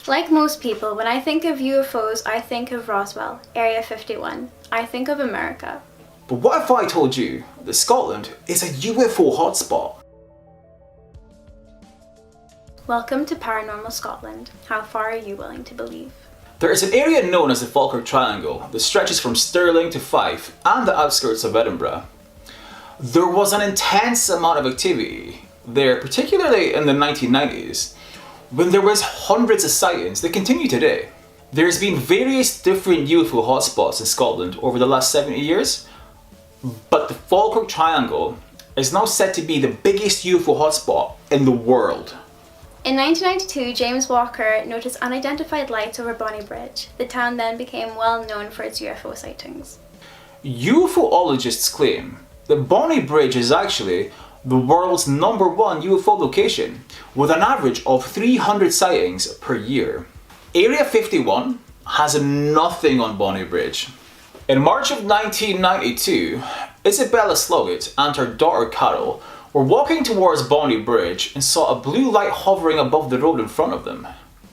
Like most people, when I think of UFOs, I think of Roswell, Area 51. I think of America. But what if I told you that Scotland is a UFO hotspot? Welcome to Paranormal Scotland. How far are you willing to believe? There is an area known as the Falkirk Triangle that stretches from Stirling to Fife and the outskirts of Edinburgh. There was an intense amount of activity there, particularly in the 1990s, when there was hundreds of sightings that continue today. There's been various different UFO hotspots in Scotland over the last 70 years, but the Falkirk Triangle is now said to be the biggest UFO hotspot in the world. In 1992, James Walker noticed unidentified lights over Bonnie Bridge. The town then became well known for its UFO sightings. UFOologists claim that Bonnie Bridge is actually the world's #1 UFO location, with an average of 300 sightings per year. Area 51 has nothing on Bonnie Bridge. In March of 1992, Isabella Sloggett and her daughter Carol were walking towards Bonnie Bridge and saw a blue light hovering above the road in front of them.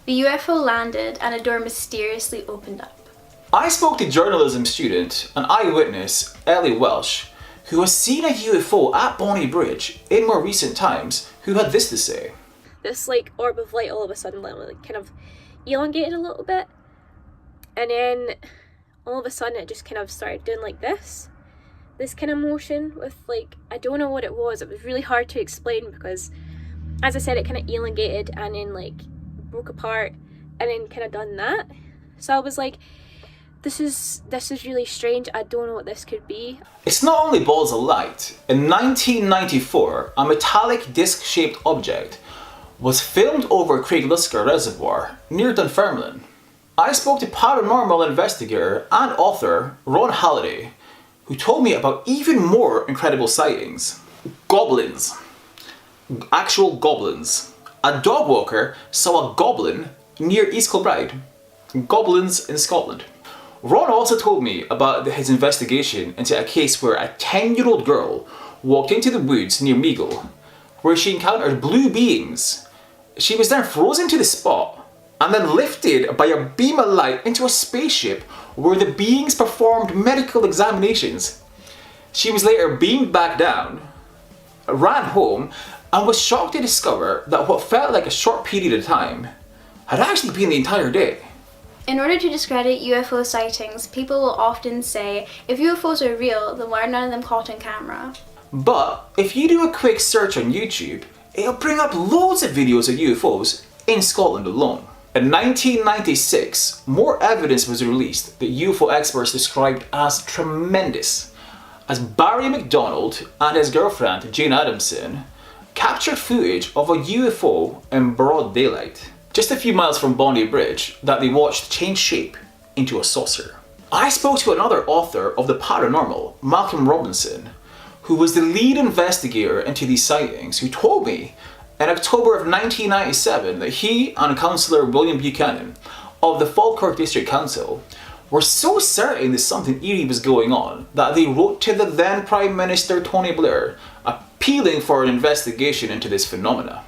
The UFO landed and a door mysteriously opened up. I spoke to journalism student and eyewitness Ellie Welsh, who has seen a UFO at Bonnie Bridge in more recent times, who had this to say. This orb of light all of a sudden kind of elongated a little bit, and then all of a sudden it just kind of started doing this kind of motion with I don't know what it was. It was really hard to explain because, as I said, it kind of elongated and then broke apart and then kind of done that. So I was like, this is really strange. I don't know what this could be. It's not only balls of light. In 1994, a metallic disc-shaped object was filmed over Craigluscar Reservoir near Dunfermline. I spoke to paranormal investigator and author Ron Halliday, who told me about even more incredible sightings. Goblins. Actual goblins. A dog walker saw a goblin near East Kilbride. Goblins in Scotland. Ron also told me about his investigation into a case where a 10-year-old girl walked into the woods near Meagle, where she encountered blue beings. She was then frozen to the spot and then lifted by a beam of light into a spaceship where the beings performed medical examinations. She was later beamed back down, ran home, and was shocked to discover that what felt like a short period of time had actually been the entire day. In order to discredit UFO sightings, people will often say, if UFOs are real, then why are none of them caught on camera? But if you do a quick search on YouTube, it'll bring up loads of videos of UFOs in Scotland alone. In 1996, more evidence was released that UFO experts described as tremendous, as Barry McDonald and his girlfriend Jane Adamson captured footage of a UFO in broad daylight, just a few miles from Bonnie Bridge, that they watched change shape into a saucer. I spoke to another author of the paranormal, Malcolm Robinson, who was the lead investigator into these sightings, who told me in October of 1997 that he and Councillor William Buchanan of the Falkirk District Council were so certain that something eerie was going on that they wrote to the then Prime Minister Tony Blair appealing for an investigation into this phenomena.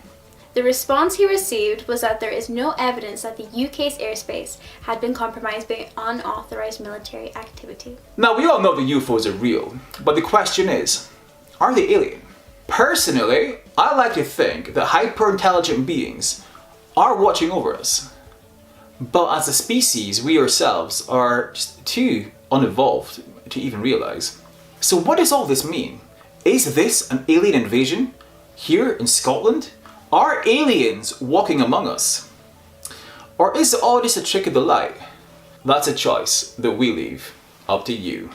The response he received was that there is no evidence that the UK's airspace had been compromised by unauthorised military activity. Now, we all know that UFOs are real, but the question is, are they alien? Personally, I like to think that hyper-intelligent beings are watching over us. But as a species, we ourselves are just too unevolved to even realise. So what does all this mean? Is this an alien invasion here in Scotland? Are aliens walking among us? Or is it all just a trick of the light? That's a choice that we leave up to you.